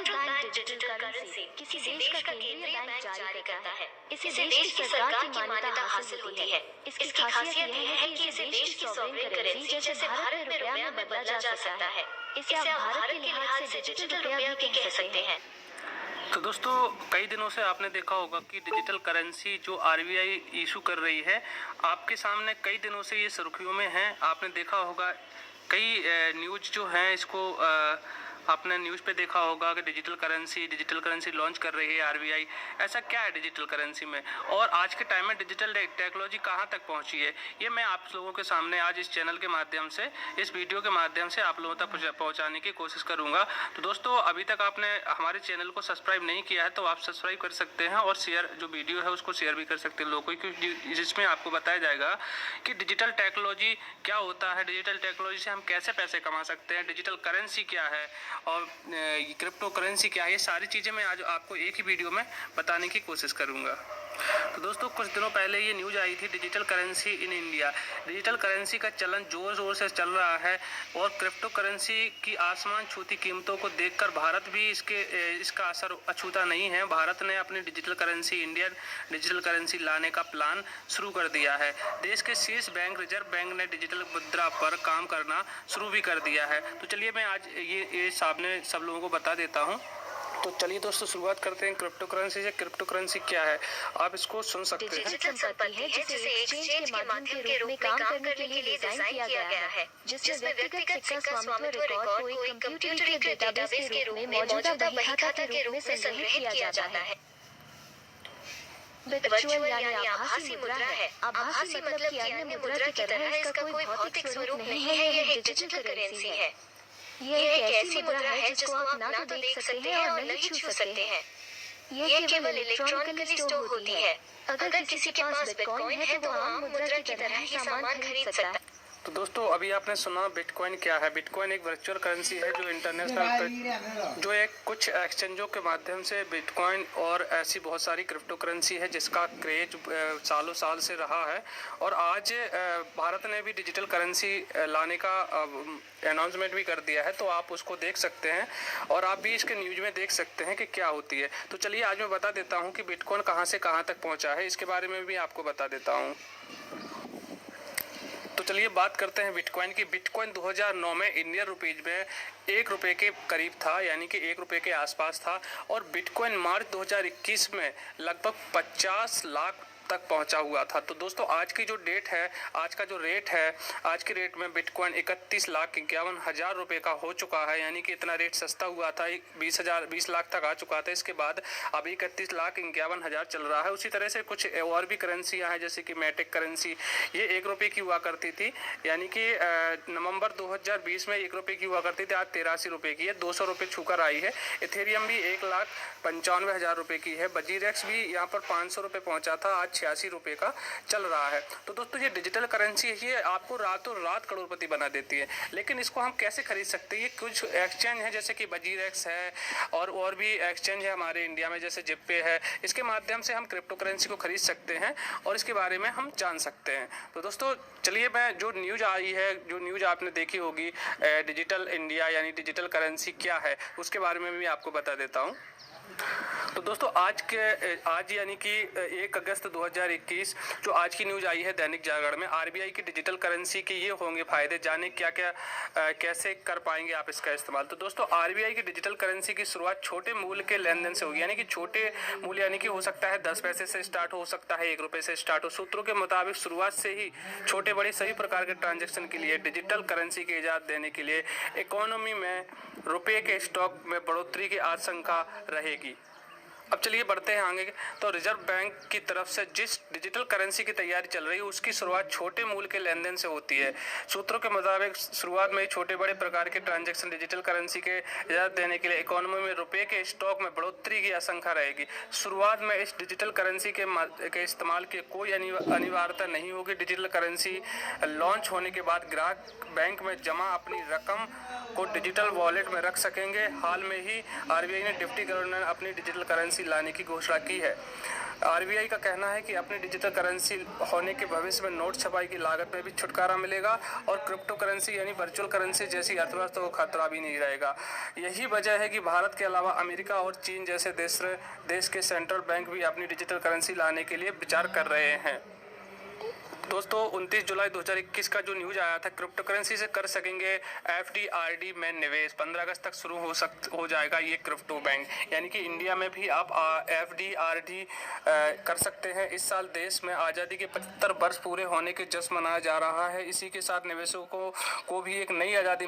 Central bank digital currency किसी देश का केंद्रीय बैंक जारी करता है। इसे देश की सरकार की मान्यता हासिल होती है। इसकी खासियत यह है कि इसे देश की सॉवरेन करेंसी जैसे भारत में रुपया में बदला जा सकता है। इसे आप भारत के लिहाज से डिजिटल रुपया भी कह सकते हैं। तो दोस्तों, कई दिनों से आपने देखा होगा कि डिजिटल करेंसी जो आरबीआई इशू कर रही है, आपके सामने कई दिनों से ये सुर्खियों में है। आपने देखा होगा कई न्यूज़ जो हैं इसको आपने न्यूज़ पे देखा होगा कि डिजिटल करेंसी लॉन्च कर रही है आरबीआई। ऐसा क्या है डिजिटल करेंसी में, और आज के टाइम में डिजिटल टेक्नोलॉजी कहाँ तक पहुँची है, ये मैं आप लोगों के सामने आज इस चैनल के माध्यम से, इस वीडियो के माध्यम से आप लोगों तक पहुँचाने की कोशिश करूँगा। तो दोस्तों, अभी तक आपने हमारे चैनल को सब्सक्राइब नहीं किया है तो आप सब्सक्राइब कर सकते हैं और शेयर जो वीडियो है उसको शेयर भी कर सकते हैं लोगों को, जिसमें आपको बताया जाएगा कि डिजिटल टेक्नोलॉजी क्या होता है, डिजिटल टेक्नोलॉजी से हम कैसे पैसे कमा सकते हैं, डिजिटल करेंसी क्या है और क्रिप्टो करेंसी क्या है। ये सारी चीज़ें मैं आज आपको एक ही वीडियो में बताने की कोशिश करूँगा। तो दोस्तों, कुछ दिनों पहले ये न्यूज़ आई थी digital currency in India. Digital currency का चलन ज़ोर ज़ोर से चल रहा है और क्रिप्टो करेंसी की आसमान छूती कीमतों को देखकर भारत भी इसका असर अछूता नहीं है। भारत ने अपनी digital currency, Indian digital currency लाने का प्लान शुरू कर दिया है। देश के शीर्ष बैंक रिजर्व बैंक ने डिजिटल मुद्रा पर काम करना शुरू भी कर दिया है। तो चलिए मैं आज ये सामने सब लोगों को बता देता हूँ। तो चलिए दोस्तों, शुरुआत करते हैं क्रिप्टो करेंसी से। क्रिप्टो करेंसी क्या है, आप इसको सुन सकते हैं। डिजिटल संपत्ति है जिसे एक्सचेंज के माध्यम के रूप में काम करने के लिए डिजाइन किया गया है, जिसमें व्यक्तिगत सिक्का स्वामित्व रिकॉर्ड को एक कंप्यूटरीकृत डेटाबेस के रूप में मौजूदा बही खाता के रूप में संग्रहित किया जाता है। वर्चुअल यानी आभासी मुद्रा है। आभासी मतलब कि अन्य मुद्रा की तरह इसका कोई भौतिक स्वरूप नहीं है, यह एक डिजिटल करेंसी है। यह एक ऐसी मुद्रा है जिसको आप ना तो देख सकते हैं और नहीं छू सकते हैं। यह केवल इलेक्ट्रॉनिकली स्टोर होती है। अगर किसी के पास बिटकॉइन है तो आम मुद्रा की तरह ही सामान खरीद सकता है। तो दोस्तों, अभी आपने सुना बिटकॉइन क्या है। बिटकॉइन एक वर्चुअल करेंसी है जो इंटरनेशनल जो एक कुछ एक्सचेंजों के माध्यम से बिटकॉइन और ऐसी बहुत सारी क्रिप्टो करेंसी है जिसका क्रेज सालों साल से रहा है। और आज भारत ने भी डिजिटल करेंसी लाने का अनाउंसमेंट भी कर दिया है, तो आप उसको देख सकते हैं और आप भी इसके न्यूज़ में देख सकते हैं कि क्या होती है। तो चलिए आज मैं बता देता हूँ कि बिटकॉइन कहाँ से कहाँ तक पहुँचा है, इसके बारे में भी आपको बता देता हूँ। तो चलिए बात करते हैं बिटकॉइन की। बिटकॉइन 2009 में इंडियन रुपीज में ₹1 के करीब था, यानी कि ₹1 के आसपास था। और बिटकॉइन मार्च 2021 में लगभग 50 लाख तक पहुंचा हुआ था। तो दोस्तों, आज की जो डेट है, आज का जो रेट है, आज के रेट में बिटकॉइन 31,51,000 रुपये का हो चुका है, यानी कि इतना रेट सस्ता हुआ था, 20 लाख तक आ चुका था। इसके बाद अब 31,51,000 चल रहा है। उसी तरह से कुछ और भी करेंसियां हैं, जैसे कि मैटिक करेंसी, ये ₹1 की हुआ करती थी, यानी कि नवंबर 2020 में ₹1 की हुआ करती थी, आज ₹83 की है, ₹200 छूकर आई है। इथेरियम भी 1,95,000 रुपये की है। बजीरेक्स भी यहाँ पर ₹500 पहुँचा था, आज ₹86 का चल रहा है। तो दोस्तों, ये डिजिटल करेंसी है, ये आपको रातों रात करोड़पति बना देती है। लेकिन इसको हम कैसे खरीद सकते हैं? ये कुछ एक्सचेंज है जैसे कि बजीरेक्स है और भी एक्सचेंज है हमारे इंडिया में, जैसे जिप्पे है। इसके माध्यम से हम क्रिप्टो करेंसी को खरीद सकते हैं और इसके बारे में हम जान सकते हैं। तो दोस्तों, चलिए मैं जो न्यूज़ आई है, जो न्यूज़ आपने देखी होगी डिजिटल इंडिया यानी डिजिटल करेंसी क्या है, उसके बारे में भी आपको बता देता हूँ। तो दोस्तों, आज यानी कि 1 अगस्त 2021 जो आज की न्यूज़ आई है दैनिक जागरण में, आरबीआई की डिजिटल करेंसी के ये होंगे फायदे, जाने क्या क्या कैसे कर पाएंगे आप इसका इस्तेमाल। तो दोस्तों, आरबीआई की डिजिटल करेंसी की शुरुआत छोटे मूल्य के लेन देन से होगी, यानी कि छोटे मूल्य यानी कि हो सकता है 10 पैसे से स्टार्ट हो सकता है, ₹1 से स्टार्ट हो। सूत्रों के मुताबिक शुरुआत से ही छोटे बड़े सभी प्रकार के ट्रांजेक्शन के लिए डिजिटल करेंसी की इजाज़त देने के लिए इकोनॉमी में रुपये के स्टॉक में बढ़ोतरी की आशंका रहेगी। अब चलिए बढ़ते हैं आगे। तो रिजर्व बैंक की तरफ से जिस डिजिटल करेंसी की तैयारी चल रही है उसकी शुरुआत छोटे मूल्य के लेन देन से होती है। सूत्रों के मुताबिक शुरुआत में छोटे बड़े प्रकार के ट्रांजैक्शन डिजिटल करेंसी के इजाज़त देने के लिए इकोनॉमी में रुपये के स्टॉक में बढ़ोतरी की आशंका रहेगी। शुरुआत में इस डिजिटल करेंसी के इस्तेमाल की कोई अनिवार्यता नहीं होगी। डिजिटल करेंसी लॉन्च होने के बाद ग्राहक बैंक में जमा अपनी रकम को डिजिटल वॉलेट में रख सकेंगे। हाल में ही आरबीआई ने डिप्टी गवर्नर अपनी डिजिटल करेंसी करेंसी लाने की घोषणा की है। आरबीआई का कहना है कि अपनी डिजिटल करेंसी होने के भविष्य में नोट छपाई की लागत में भी छुटकारा मिलेगा और क्रिप्टो करेंसी यानी वर्चुअल करेंसी जैसी अर्थव्यवस्था को खतरा भी नहीं रहेगा। यही वजह है कि भारत के अलावा अमेरिका और चीन जैसे देश के सेंट्रल बैंक भी अपनी डिजिटल करेंसी लाने के लिए विचार कर रहे हैं। दोस्तों 29 जुलाई 2021 का जो न्यूज आया था, क्रिप्टो करेंसी से कर सकेंगे एफडी में निवेश। 15 अगस्त तक शुरू हो जाएगा ये क्रिप्टो बैंक, यानी कि इंडिया में भी आप एफडी कर सकते हैं। इस साल देश में आज़ादी के 75 वर्ष पूरे होने के जश्न मनाया जा रहा है। इसी के साथ निवेशकों को भी एक नई आज़ादी